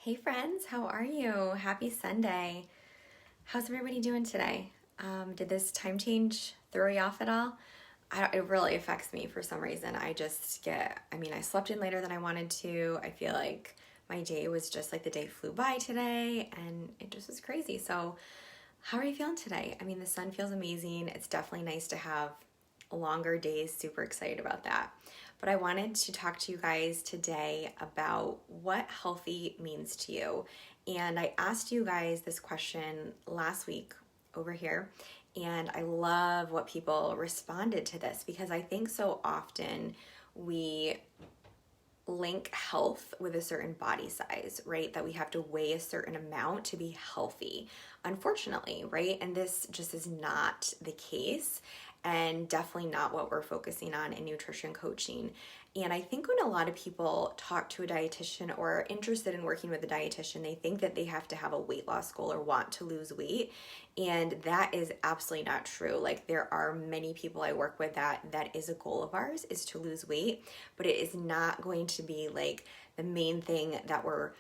Hey friends, how are you? Happy Sunday. How's everybody doing today? Did this time change throw you off at all? It really affects me for some reason. I slept in later than I wanted to. I feel like my day was just like the day flew by today and it just was crazy. So, how are you feeling today? The sun feels amazing. It's definitely nice to have longer days. Super excited about that. But I wanted to talk to you guys today about what healthy means to you. And I asked you guys this question last week over here, and I love what people responded to this because I think so often we link health with a certain body size, right? That we have to weigh a certain amount to be healthy, unfortunately, right? And this just is not the case and definitely not what we're focusing on in nutrition coaching. And I think when a lot of people talk to a dietitian or are interested in working with a dietitian, they think that they have to have a weight loss goal or want to lose weight. And that is absolutely not true. Like, there are many people I work with that is a goal of ours, is to lose weight, but it is not going to be like the main thing that we're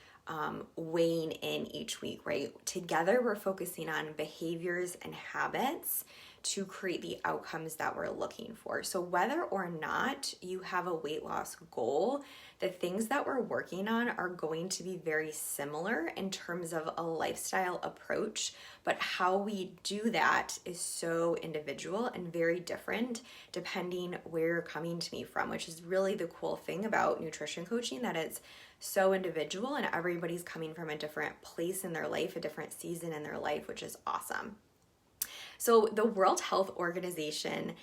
weighing in each week, right? Together, we're focusing on behaviors and habits to create the outcomes that we're looking for. So whether or not you have a weight loss goal, the things that we're working on are going to be very similar in terms of a lifestyle approach, but how we do that is so individual and very different depending where you're coming to me from, which is really the cool thing about nutrition coaching, that it's so individual and everybody's coming from a different place in their life, a different season in their life, which is awesome. So the World Health Organization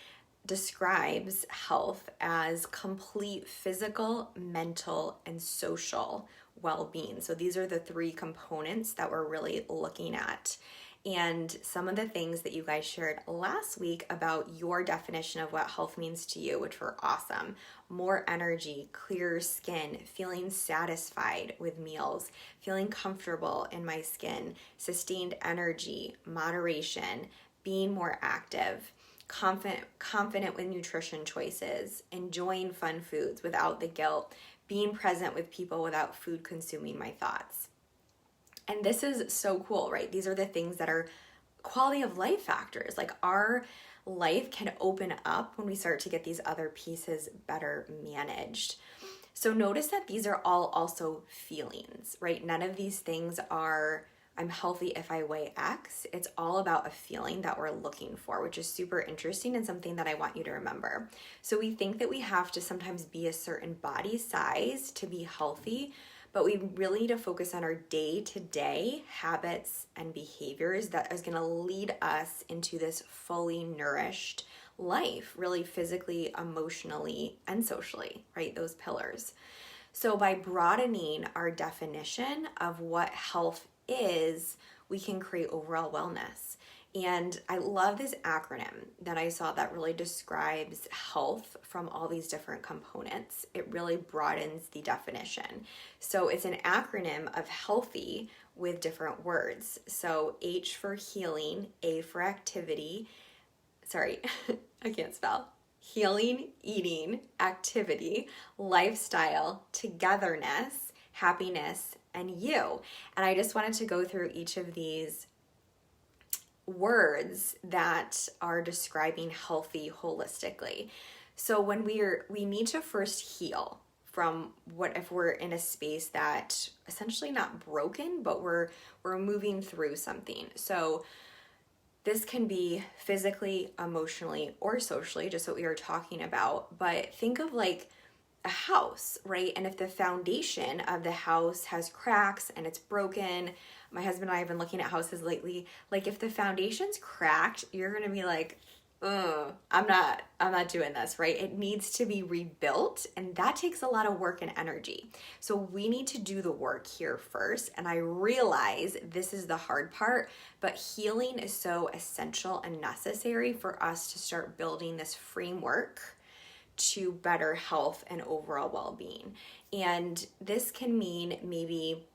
describes health as complete physical, mental, and social well-being. So these are the three components that we're really looking at. And some of the things that you guys shared last week about your definition of what health means to you, which were awesome. More energy, clearer skin, feeling satisfied with meals, feeling comfortable in my skin, sustained energy, moderation, being more active, confident with nutrition choices, enjoying fun foods without the guilt, being present with people without food consuming my thoughts. And this is so cool, right? These are the things that are quality of life factors. Like, our life can open up when we start to get these other pieces better managed. So notice that these are all also feelings, right? None of these things are I'm healthy if I weigh X. It's all about a feeling that we're looking for, which is super interesting and something that I want you to remember. So we think that we have to sometimes be a certain body size to be healthy, but we really need to focus on our day-to-day habits and behaviors that is going to lead us into this fully nourished life, really physically, emotionally, and socially, right? Those pillars. So by broadening our definition of what health is, we can create overall wellness. And I love this acronym that I saw that really describes health from all these different components. It really broadens the definition. So it's an acronym of healthy with different words. So H for healing, A for activity, I can't spell. Healing, eating, activity, lifestyle, togetherness, happiness, and you. And I just wanted to go through each of these words that are describing healthy holistically. So when we need to first heal from what if we're in a space that essentially not broken, but we're moving through something. So this can be physically, emotionally, or socially, just what we were talking about. But think of like a house, right? And if the foundation of the house has cracks and it's broken, my husband and I have been looking at houses lately. Like, if the foundation's cracked, you're gonna be like, I'm not doing this, right? It needs to be rebuilt, and that takes a lot of work and energy. So we need to do the work here first. And I realize this is the hard part, but healing is so essential and necessary for us to start building this framework to better health and overall well-being. And this can mean maybe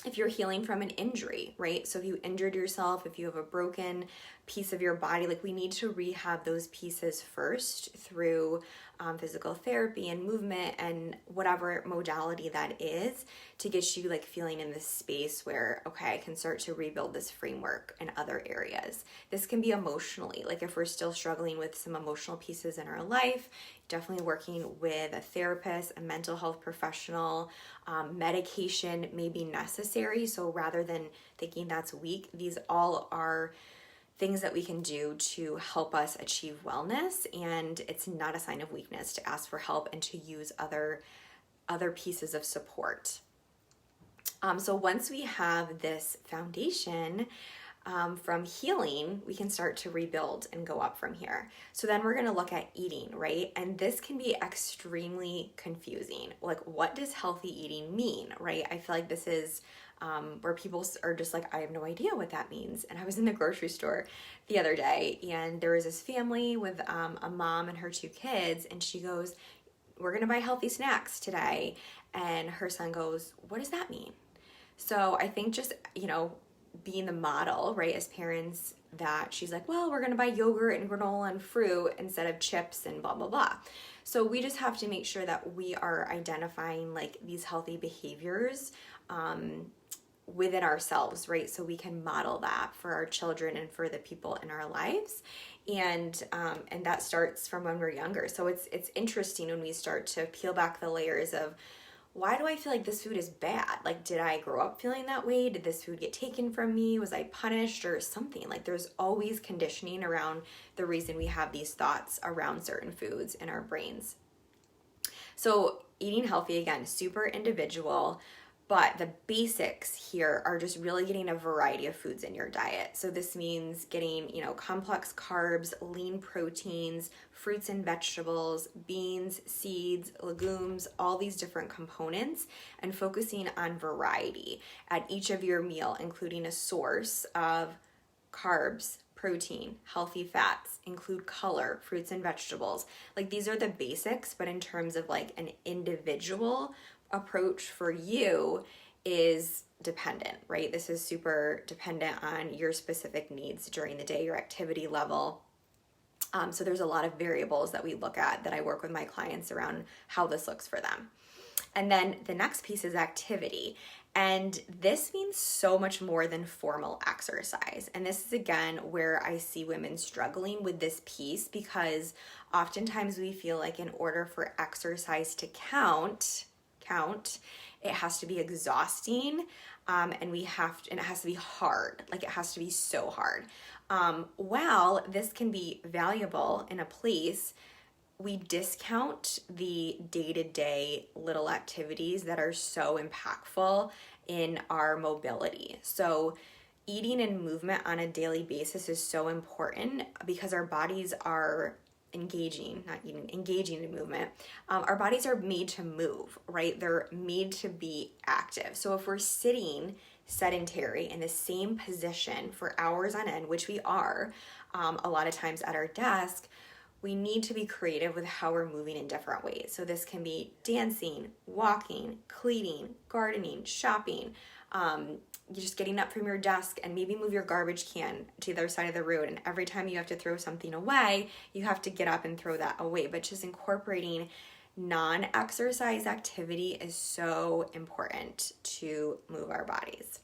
if you're healing from an injury, right? So if you injured yourself, if you have a broken piece of your body, like we need to rehab those pieces first through physical therapy and movement and whatever modality that is, to get you like feeling in this space where, okay, I can start to rebuild this framework in other areas. This can be emotionally, like if we're still struggling with some emotional pieces in our life, definitely working with a therapist, a mental health professional. Medication may be necessary. So rather than thinking that's weak, these all are things that we can do to help us achieve wellness, and it's not a sign of weakness to ask for help and to use other pieces of support. So once we have this foundation from healing, we can start to rebuild and go up from here. So then we're going to look at eating, right? And this can be extremely confusing. Like, what does healthy eating mean, right? I feel like this is where people are just like, I have no idea what that means. And I was in the grocery store the other day, and there was this family with a mom and her 2 kids, and she goes, we're going to buy healthy snacks today. And her son goes, what does that mean? So I think just, being the model, right, as parents, that she's like, well, we're going to buy yogurt and granola and fruit instead of chips and blah, blah, blah. So we just have to make sure that we are identifying like these healthy behaviors within ourselves, right? So we can model that for our children and for the people in our lives. And that starts from when we're younger. So it's interesting when we start to peel back the layers of, why do I feel like this food is bad? Like, did I grow up feeling that way? Did this food get taken from me? Was I punished or something? Like, there's always conditioning around the reason we have these thoughts around certain foods in our brains. So eating healthy, again, super individual, but the basics here are just really getting a variety of foods in your diet. So this means getting, complex carbs, lean proteins, fruits and vegetables, beans, seeds, legumes, all these different components, and focusing on variety at each of your meal, including a source of carbs, protein, healthy fats, include color, fruits and vegetables. Like, these are the basics, but in terms of like an individual approach for you is dependent, right? This is super dependent on your specific needs during the day, your activity level. So there's a lot of variables that we look at that I work with my clients around how this looks for them. And then the next piece is activity. And this means so much more than formal exercise. And this is, again, where I see women struggling with this piece, because oftentimes we feel like in order for exercise to count, it has to be exhausting, and it has to be hard. Like, it has to be so hard. While this can be valuable in a place, we discount the day-to-day little activities that are so impactful in our mobility. So eating and movement on a daily basis is so important, because our bodies are engaging in movement. Our bodies are made to move, right? They're made to be active. So if we're sitting sedentary in the same position for hours on end, which we are a lot of times at our desk, we need to be creative with how we're moving in different ways. So this can be dancing, walking, cleaning, gardening, shopping, you're just getting up from your desk and maybe move your garbage can to the other side of the road. And every time you have to throw something away, you have to get up and throw that away. But just incorporating non-exercise activity is so important to move our bodies.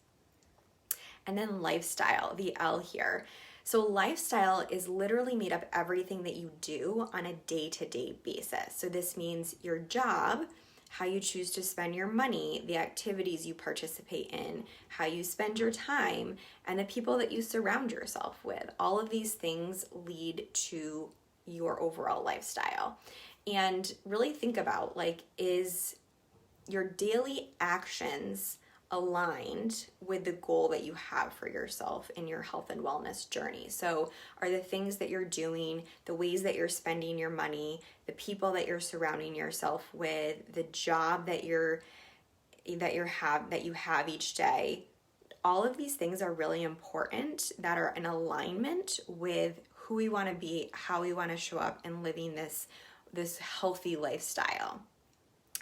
And then lifestyle, the L here. So lifestyle is literally made up everything that you do on a day-to-day basis. So this means your job, how you choose to spend your money, the activities you participate in, how you spend your time, and the people that you surround yourself with. All of these things lead to your overall lifestyle. And really think about, like, is your daily actions aligned with the goal that you have for yourself in your health and wellness journey? So are the things that you're doing, the ways that you're spending your money, the people that you're surrounding yourself with, the job that you have each day, all of these things are really important, that are in alignment with who we want to be, how we want to show up, and living this healthy lifestyle.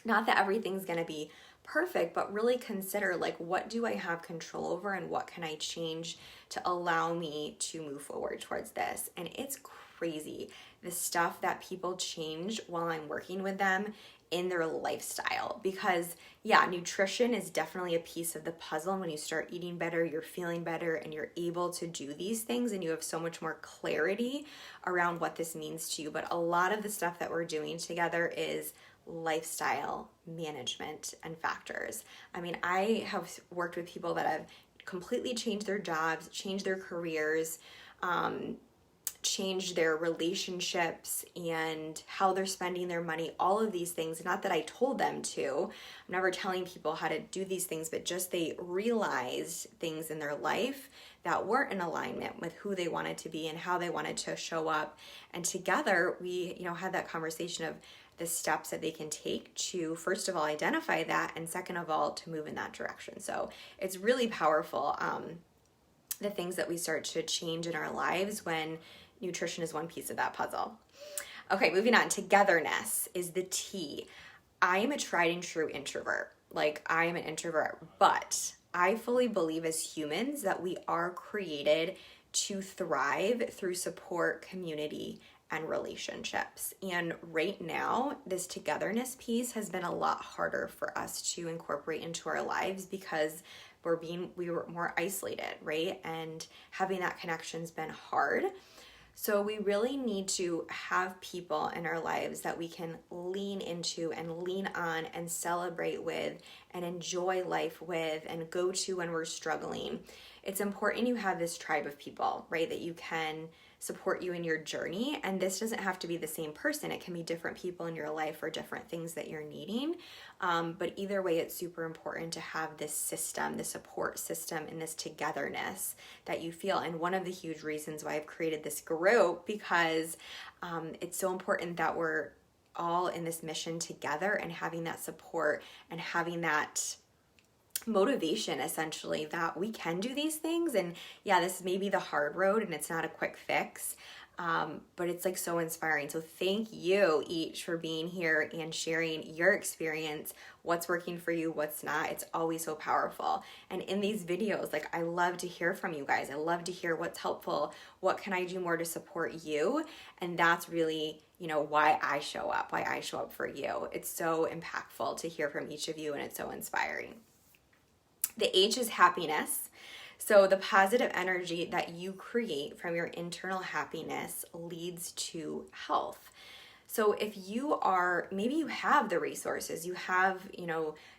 Not that everything's going to be perfect, but really consider, like, what do I have control over and what can I change to allow me to move forward towards this? And it's crazy the stuff that people change while I'm working with them in their lifestyle, because yeah, nutrition is definitely a piece of the puzzle. And when you start eating better, you're feeling better and you're able to do these things and you have so much more clarity around what this means to you. But a lot of the stuff that we're doing together is lifestyle management and factors. I mean, I have worked with people that have completely changed their jobs, changed their careers, changed their relationships and how they're spending their money, all of these things. Not that I told them to. I'm never telling people how to do these things, but just they realized things in their life that weren't in alignment with who they wanted to be and how they wanted to show up. And together we, had that conversation of the steps that they can take to, first of all, identify that, and second of all, to move in that direction. So it's really powerful, the things that we start to change in our lives when nutrition is one piece of that puzzle. Okay, moving on. Togetherness is the T. I am a tried and true introvert. Like, I am an introvert, but I fully believe as humans that we are created to thrive through support, community, and relationships. And right now, this togetherness piece has been a lot harder for us to incorporate into our lives because we were more isolated, right? And having that connection's been hard. So we really need to have people in our lives that we can lean into and lean on and celebrate with and enjoy life with and go to when we're struggling. It's important you have this tribe of people, right, that you can support you in your journey. And this doesn't have to be the same person. It can be different people in your life or different things that you're needing. But either way, it's super important to have this system, the support system, and this togetherness that you feel. And one of the huge reasons why I've created this group, because it's so important that we're all in this mission together and having that support and having that motivation, essentially, that we can do these things. And yeah, this may be the hard road and it's not a quick fix, but it's like so inspiring. So thank you each for being here and sharing your experience, what's working for you, what's not. It's always so powerful. And in these videos, like, I love to hear from you guys. I love to hear what's helpful. What can I do more to support you? And that's really, why I show up for you. It's so impactful to hear from each of you, and it's so inspiring. The H is happiness. So the positive energy that you create from your internal happiness leads to health. So if maybe you have the resources, you have,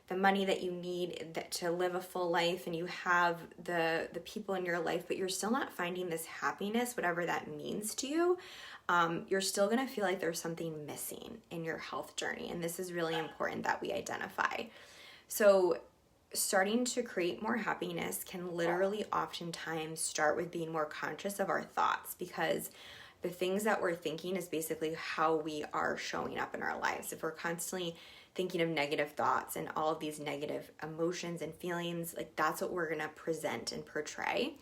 the money that you need to live a full life, and you have the people in your life, but you're still not finding this happiness, whatever that means to you, you're still going to feel like there's something missing in your health journey. And this is really important that we identify. So starting to create more happiness can literally oftentimes start with being more conscious of our thoughts, because the things that we're thinking is basically how we are showing up in our lives. If we're constantly thinking of negative thoughts and all of these negative emotions and feelings, like, that's what we're going to present and portray.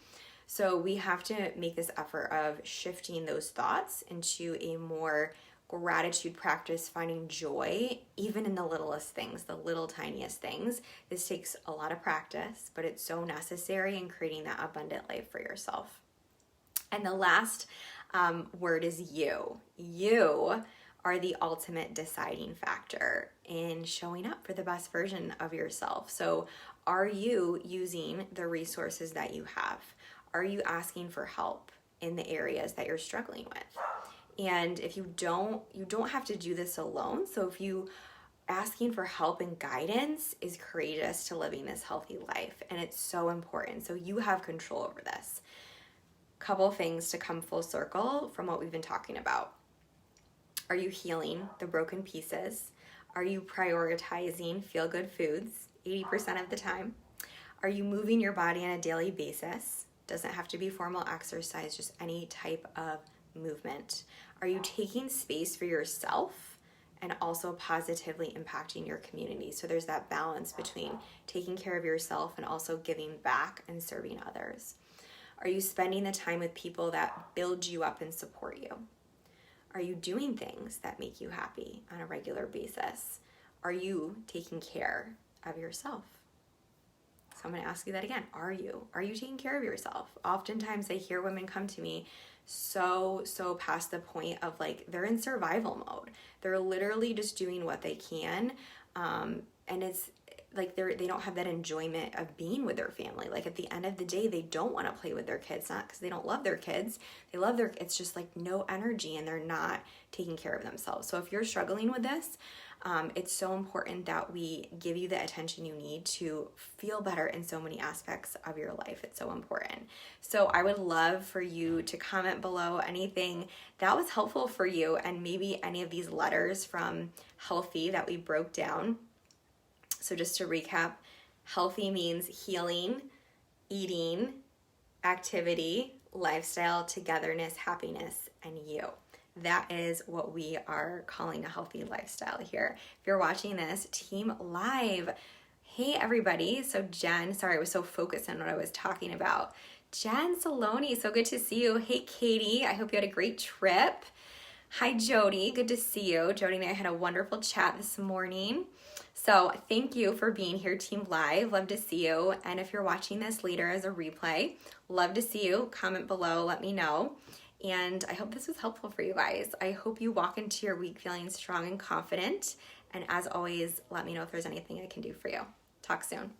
So we have to make this effort of shifting those thoughts into a more gratitude practice, finding joy even in the littlest things, the little tiniest things. This takes a lot of practice, but it's so necessary in creating that abundant life for yourself. And the last word is you. You are the ultimate deciding factor in showing up for the best version of yourself. So are you using the resources that you have? Are you asking for help in the areas that you're struggling with? And if you don't have to do this alone. So if you asking for help and guidance is courageous to living this healthy life. And it's so important. So you have control over this. Couple things to come full circle from what we've been talking about. Are you healing the broken pieces? Are you prioritizing feel-good foods 80% of the time? Are you moving your body on a daily basis? Doesn't have to be formal exercise, just any type of movement. Are you taking space for yourself and also positively impacting your community? So there's that balance between taking care of yourself and also giving back and serving others. Are you spending the time with people that build you up and support you? Are you doing things that make you happy on a regular basis? Are you taking care of yourself? So I'm going to ask you that again. Are you taking care of yourself? Oftentimes I hear women come to me so past the point of like, they're in survival mode. They're literally just doing what they can. And it's like they don't have that enjoyment of being with their family. Like at the end of the day, they don't want to play with their kids, not because they don't love their kids. They love it's just like no energy, and they're not taking care of themselves. So if you're struggling with this, it's so important that we give you the attention you need to feel better in so many aspects of your life. It's so important. So I would love for you to comment below anything that was helpful for you, and maybe any of these letters from Healthy that we broke down. So just to recap, healthy means healing, eating, activity, lifestyle, togetherness, happiness, and you. That is what we are calling a healthy lifestyle here. If you're watching this, Team Live. Hey everybody. So Jen, sorry, I was so focused on what I was talking about. Jen Saloni, so good to see you. Hey Katie, I hope you had a great trip. Hi Jody, good to see you. Jody and I had a wonderful chat this morning. So thank you for being here, Team Live. Love to see you. And if you're watching this later as a replay, love to see you. Comment below, let me know. And I hope this was helpful for you guys. I hope you walk into your week feeling strong and confident. And as always, let me know if there's anything I can do for you. Talk soon.